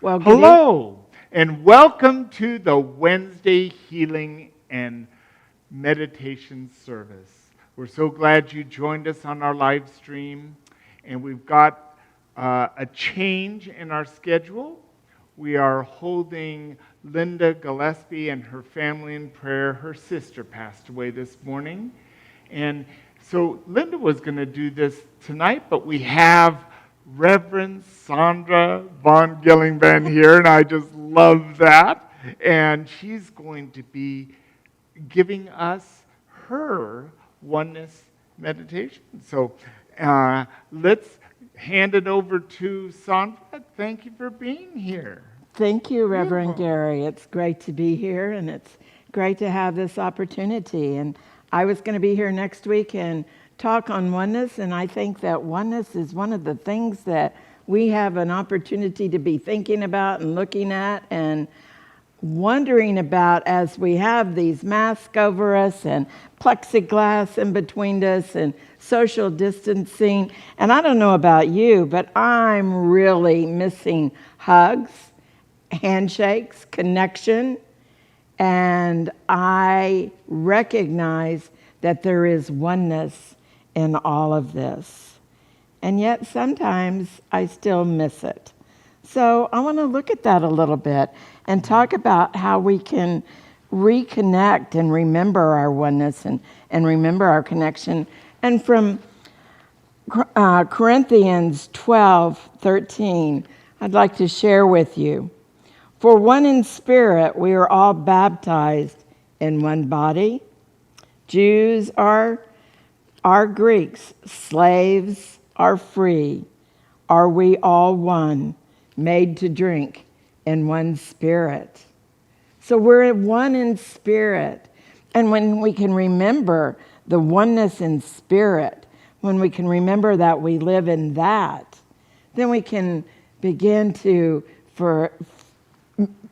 Well, Hello, and welcome to the Wednesday Healing and Meditation service. We're so glad you joined us on our live stream, and we've got a change in our schedule. We are holding Linda Gillespie and her family in prayer. Her sister passed away this morning, and so Linda was going to do this tonight, but we have Reverend Sondra von Gyllenband here, and I just love that. And she's going to be giving us her Oneness Meditation. So let's hand it over to Sondra. Thank you for being here. Thank you, Reverend Gary. It's great to be here, and it's great to have this opportunity. And I was going to be here next week and talk on oneness, and I think that oneness is one of the things that we have an opportunity to be thinking about and looking at and wondering about as we have these masks over us and plexiglass in between us and social distancing. And I don't know about you, but I'm really missing hugs, handshakes, connection, and I recognize that there is oneness in all of this. And yet sometimes I still miss it. So I want to look at that a little bit and talk about how we can reconnect and remember our oneness and remember our connection. And from Corinthians 12:13, I'd like to share with you. For one in spirit, we are all baptized in one body. Jews are Greeks, slaves are free. Are we all one, made to drink in one spirit? So we're one in spirit. And when we can remember the oneness in spirit, when we can remember that we live in that, then we can begin to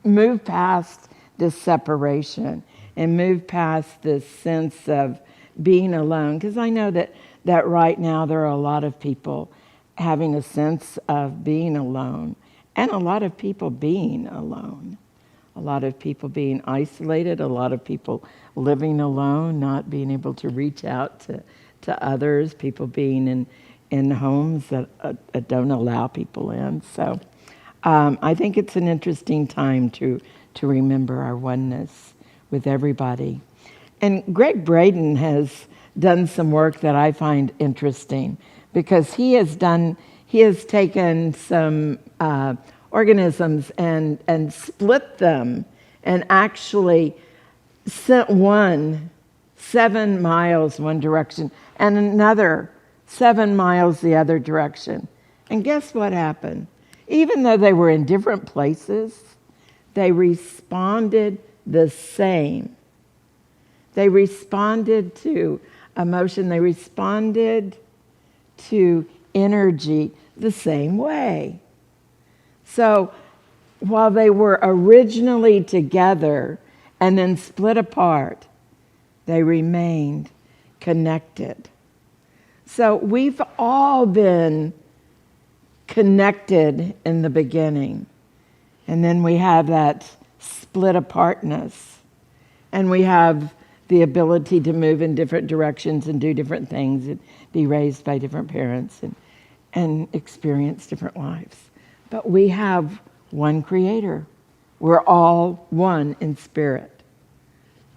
move past this separation and move past this sense of being alone. Because I know that right now there are a lot of people having a sense of being alone, and a lot of people being alone, a lot of people being isolated, a lot of people living alone, not being able to reach out to others, people being in homes that don't allow people in. So I think it's an interesting time to remember our oneness with everybody. And Greg Braden has done some work that I find interesting, because he has taken some organisms and split them and actually sent one 7 miles one direction and another 7 miles the other direction. And guess what happened? Even though they were in different places, they responded the same. They responded to emotion. They responded to energy the same way. So while they were originally together and then split apart, they remained connected. So we've all been connected in the beginning, and then we have that split apartness, and we have the ability to move in different directions and do different things and be raised by different parents and experience different lives. But we have one Creator. We're all one in spirit,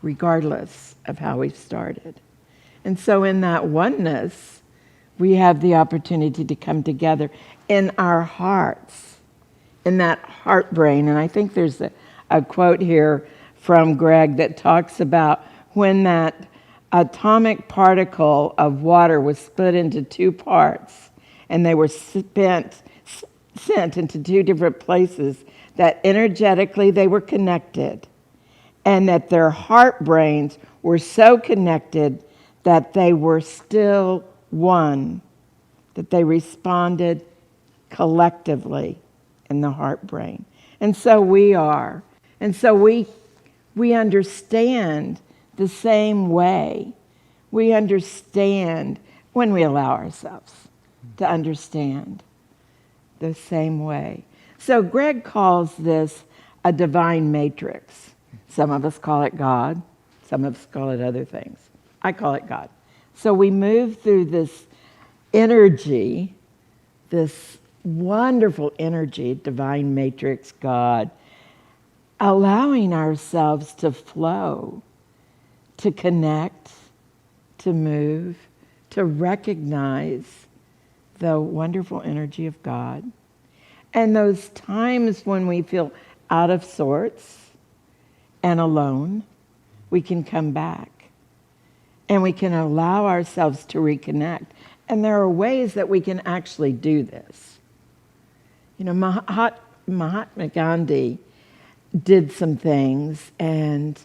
regardless of how we've started. And so in that oneness, we have the opportunity to come together in our hearts, in that heart brain. And I think there's a quote here from Greg that talks about when that atomic particle of water was split into two parts and they were sent into two different places, that energetically they were connected, and that their heart brains were so connected that they were still one, that they responded collectively in the heart brain. And so we are. And so we understand the same way. We understand when we allow ourselves to understand the same way. So Greg calls this a divine matrix. Some of us call it God. Some of us call it other things. I call it God. So we move through this energy, this wonderful energy, divine matrix, God, allowing ourselves to flow, to connect, to move, to recognize the wonderful energy of God. And those times when we feel out of sorts and alone, we can come back and we can allow ourselves to reconnect. And there are ways that we can actually do this. You know, Mahatma Gandhi did some things and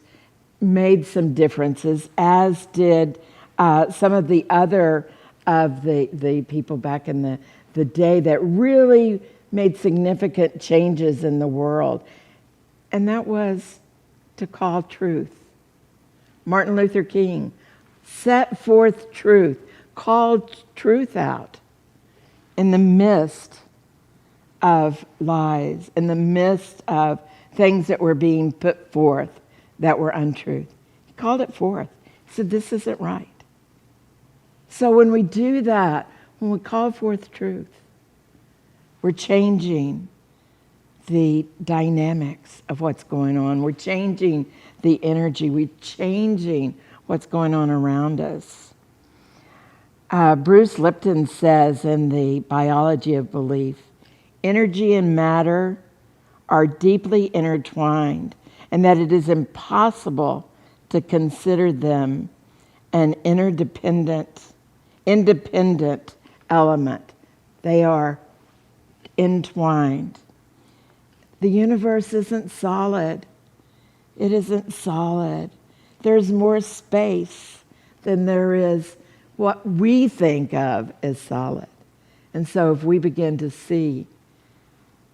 made some differences, as did some of the other of the people back in the day that really made significant changes in the world. And that was to call truth. Martin Luther King set forth truth, called truth out in the midst of lies, in the midst of things that were being put forth that were untruth. He called it forth. He said, this isn't right. So when we do that, when we call forth truth, we're changing the dynamics of what's going on. We're changing the energy. We're changing what's going on around us. Bruce Lipton says in The Biology of Belief, energy and matter are deeply intertwined, and that it is impossible to consider them an independent element. They are entwined. The universe isn't solid. It isn't solid. There's more space than there is what we think of as solid. And so if we begin to see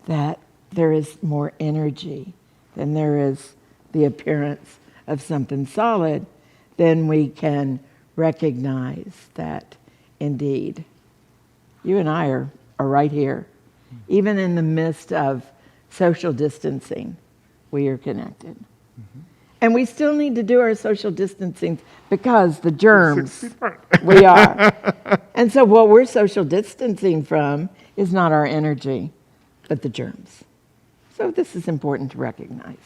that there is more energy than there is the appearance of something solid, then we can recognize that indeed you and I are right here. Even in the midst of social distancing, we are connected. Mm-hmm. And we still need to do our social distancing because the germs, we are. And so what we're social distancing from is not our energy, but the germs. So this is important to recognize.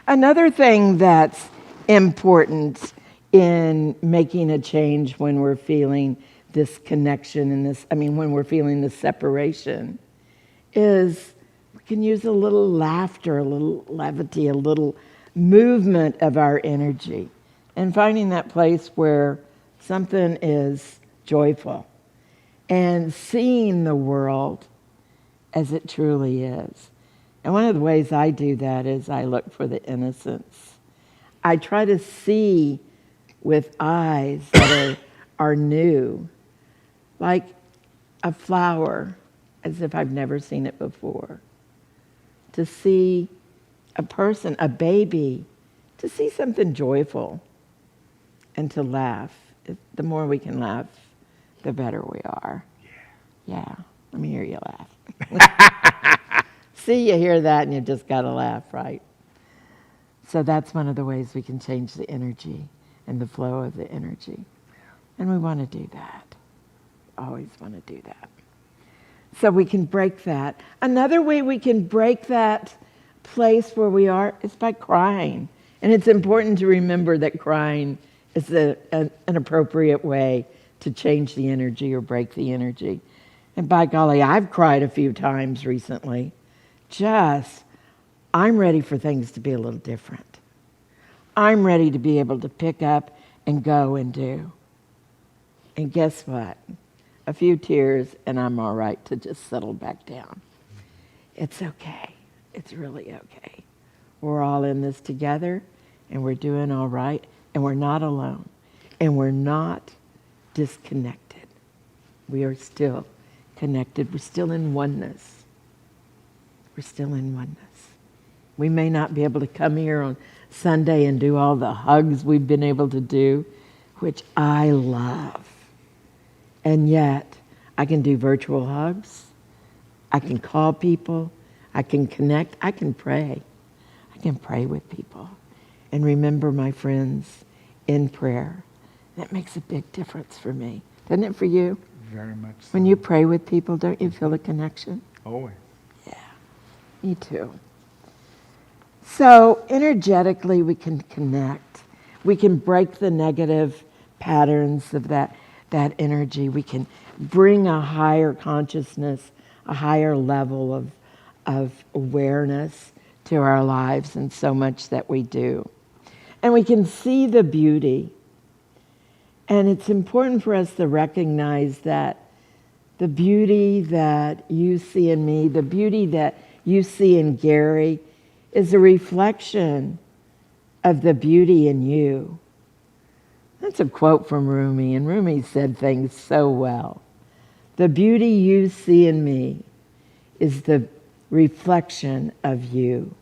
Another thing that's important in making a change when we're feeling this connection and when we're feeling this separation is we can use a little laughter, a little levity, a little movement of our energy, and finding that place where something is joyful and seeing the world as it truly is. And one of the ways I do that is I look for the innocence. I try to see with eyes that are new, like a flower, as if I've never seen it before. To see a person, a baby, to see something joyful and to laugh. The more we can laugh, the better we are. Yeah. Let me hear you laugh. See, you hear that and you just got to laugh, right? So that's one of the ways we can change the energy and the flow of the energy. And we want to do that. Always want to do that. So we can break that. Another way we can break that place where we are is by crying. And it's important to remember that crying is an appropriate way to change the energy or break the energy. And by golly, I've cried a few times recently. I'm ready for things to be a little different. I'm ready to be able to pick up and go and do. And guess what? A few tears and I'm all right to just settle back down. It's okay. It's really okay. We're all in this together and we're doing all right and we're not alone and we're not disconnected. We are still connected. We're still in oneness. We're still in oneness. We may not be able to come here on Sunday and do all the hugs we've been able to do, which I love. And yet, I can do virtual hugs. I can call people. I can connect. I can pray. I can pray with people and remember my friends in prayer. That makes a big difference for me. Doesn't it for you? Very much so. When you pray with people, don't you feel a connection? Always. Yeah, me too. So energetically, we can connect. We can break the negative patterns of that energy. We can bring a higher consciousness, a higher level of awareness to our lives and so much that we do. And we can see the beauty. And it's important for us to recognize that the beauty that you see in me, the beauty that you see in Gary, is a reflection of the beauty in you. That's a quote from Rumi, and Rumi said things so well. The beauty you see in me is the reflection of you.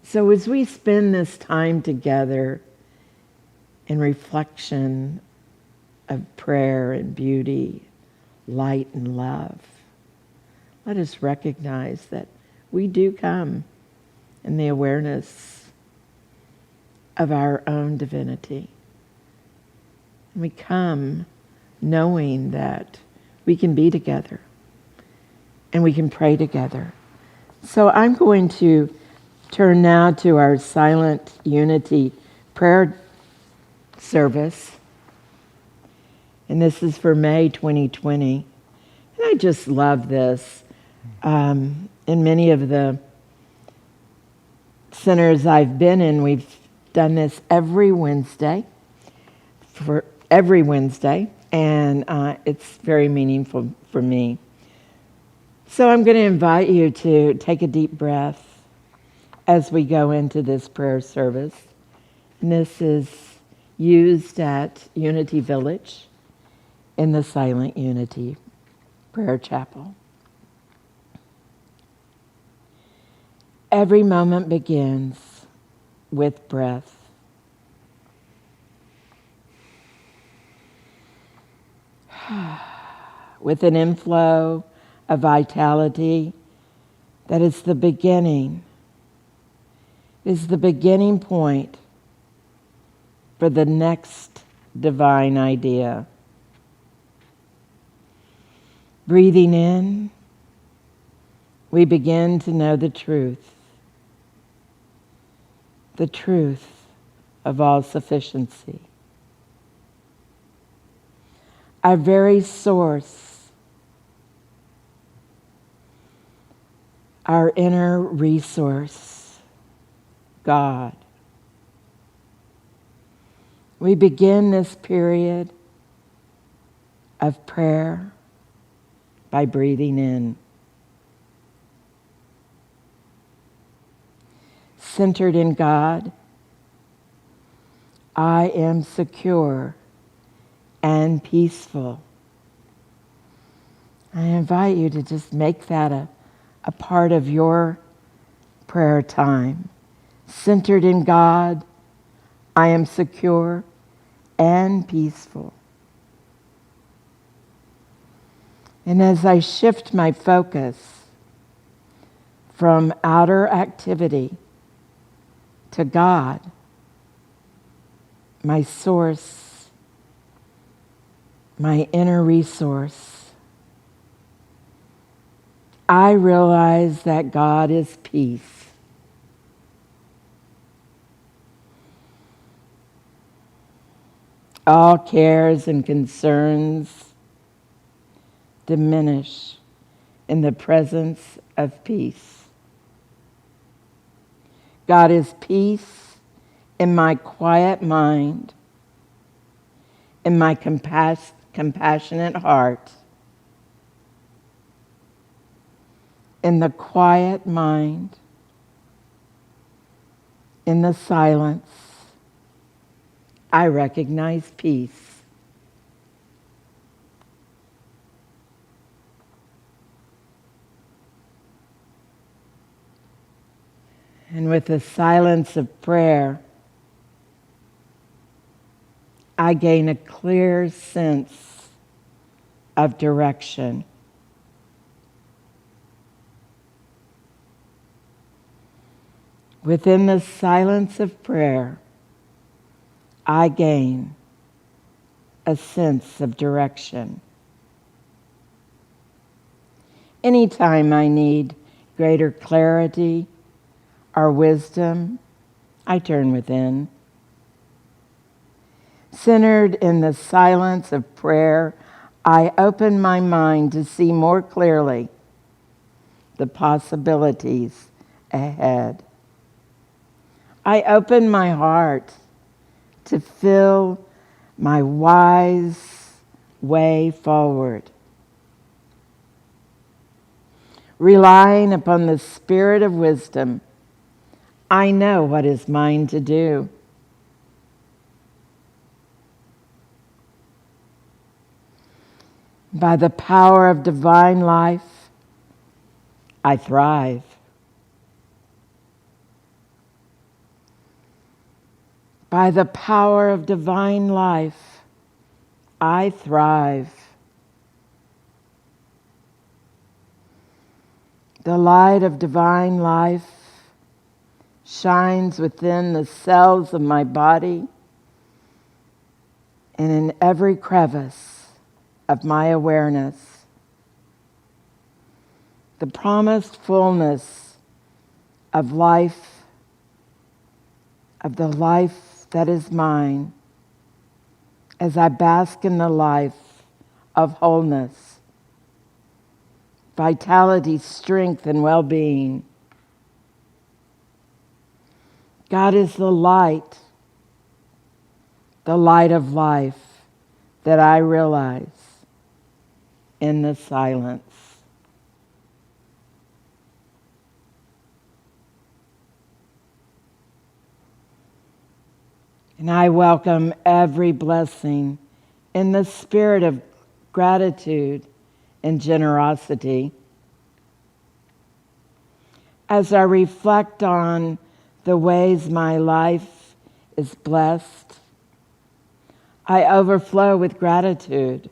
So as we spend this time together in reflection of prayer and beauty, light and love, let us recognize that we do come in the awareness of our own divinity. And we come knowing that we can be together and we can pray together. So I'm going to turn now to our silent unity prayer service. And this is for May 2020. And I just love this. In many of the centers I've been in, we've done this every Wednesday, and it's very meaningful for me. So I'm going to invite you to take a deep breath as we go into this prayer service. And this is used at Unity Village in the Silent Unity Prayer Chapel. Every moment begins with breath. With an inflow of vitality that is the beginning, is the beginning point for the next divine idea. Breathing in, we begin to know the truth of all sufficiency. Our very source, our inner resource, God. We begin this period of prayer by breathing in. Centered in God, I am secure and peaceful. I invite you to just make that a part of your prayer time. Centered in God, I am secure and peaceful. And as I shift my focus from outer activity to God, my source, my inner resource, I realize that God is peace. All cares and concerns diminish in the presence of peace. God is peace in my quiet mind, in my compassionate heart, in the quiet mind, in the silence. I recognize peace. And with the silence of prayer, I gain a clear sense of direction. Within the silence of prayer, I gain a sense of direction. Anytime I need greater clarity or wisdom, I turn within. Centered in the silence of prayer, I open my mind to see more clearly the possibilities ahead. I open my heart to feel my wise way forward. Relying upon the spirit of wisdom, I know what is mine to do. By the power of divine life, I thrive. By the power of divine life, I thrive. The light of divine life shines within the cells of my body and in every crevice of my awareness. The promised fullness of life, of the life that is mine, as I bask in the life of wholeness, vitality, strength, and well-being. God is the light of life that I realize in the silence. And I welcome every blessing in the spirit of gratitude and generosity. As I reflect on the ways my life is blessed, I overflow with gratitude,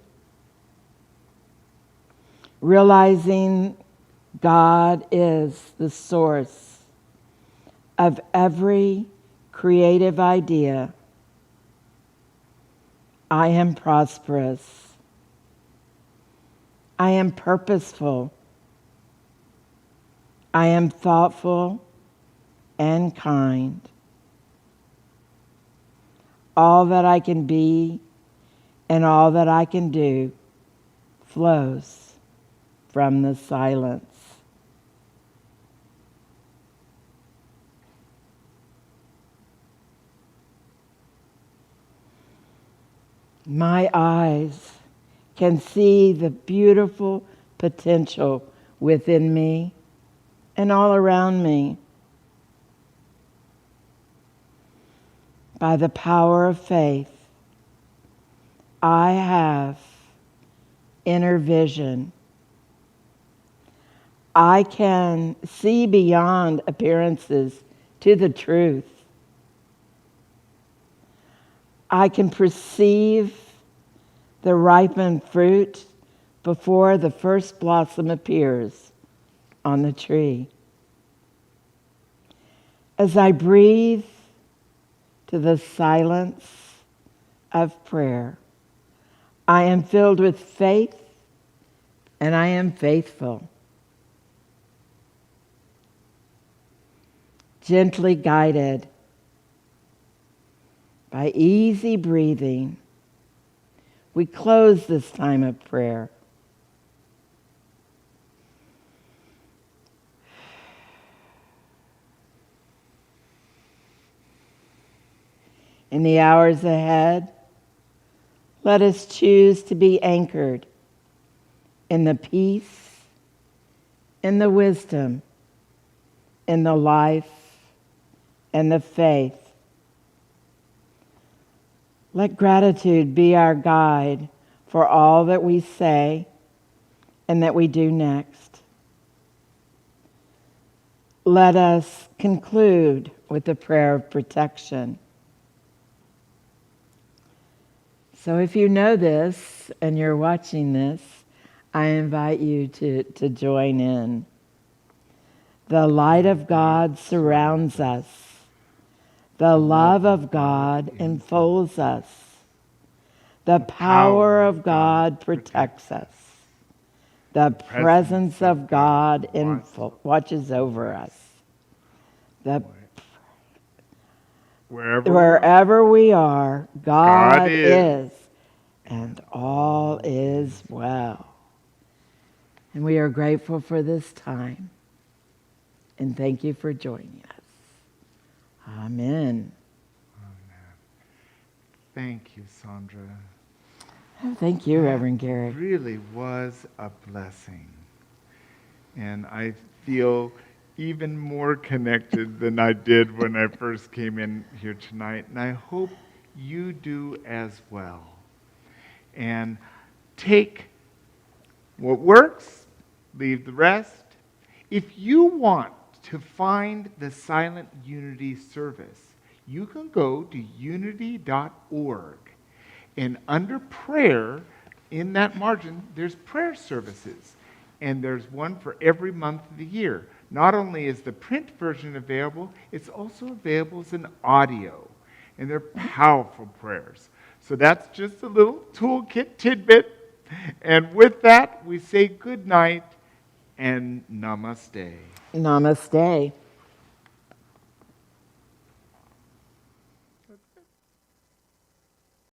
realizing God is the source of every creative idea. I am prosperous. I am purposeful. I am thoughtful and kind. All that I can be and all that I can do flows from the silence. My eyes can see the beautiful potential within me and all around me. By the power of faith, I have inner vision. I can see beyond appearances to the truth. I can perceive the ripened fruit before the first blossom appears on the tree. As I breathe to the silence of prayer, I am filled with faith and I am faithful. Gently guided by easy breathing, we close this time of prayer. In the hours ahead, let us choose to be anchored in the peace, in the wisdom, in the life, and the faith. Let gratitude be our guide for all that we say and that we do next. Let us conclude with a prayer of protection. So if you know this and you're watching this, I invite you to join in. The light of God surrounds us. The love of God enfolds us. The power of God protects us. The presence of God watches over us. Wherever we are, God is, and all is well. And we are grateful for this time. And thank you for joining us. Amen. Thank you, Sondra. Oh, thank you, Reverend Gary. It really was a blessing. And I feel even more connected than I did when I first came in here tonight. And I hope you do as well. And take what works, leave the rest. If you want to find the Silent Unity service, you can go to unity.org. And under prayer, in that margin, there's prayer services. And there's one for every month of the year. Not only is the print version available, it's also available as an audio. And they're powerful prayers. So that's just a little toolkit tidbit. And with that, we say good night and namaste. Namaste.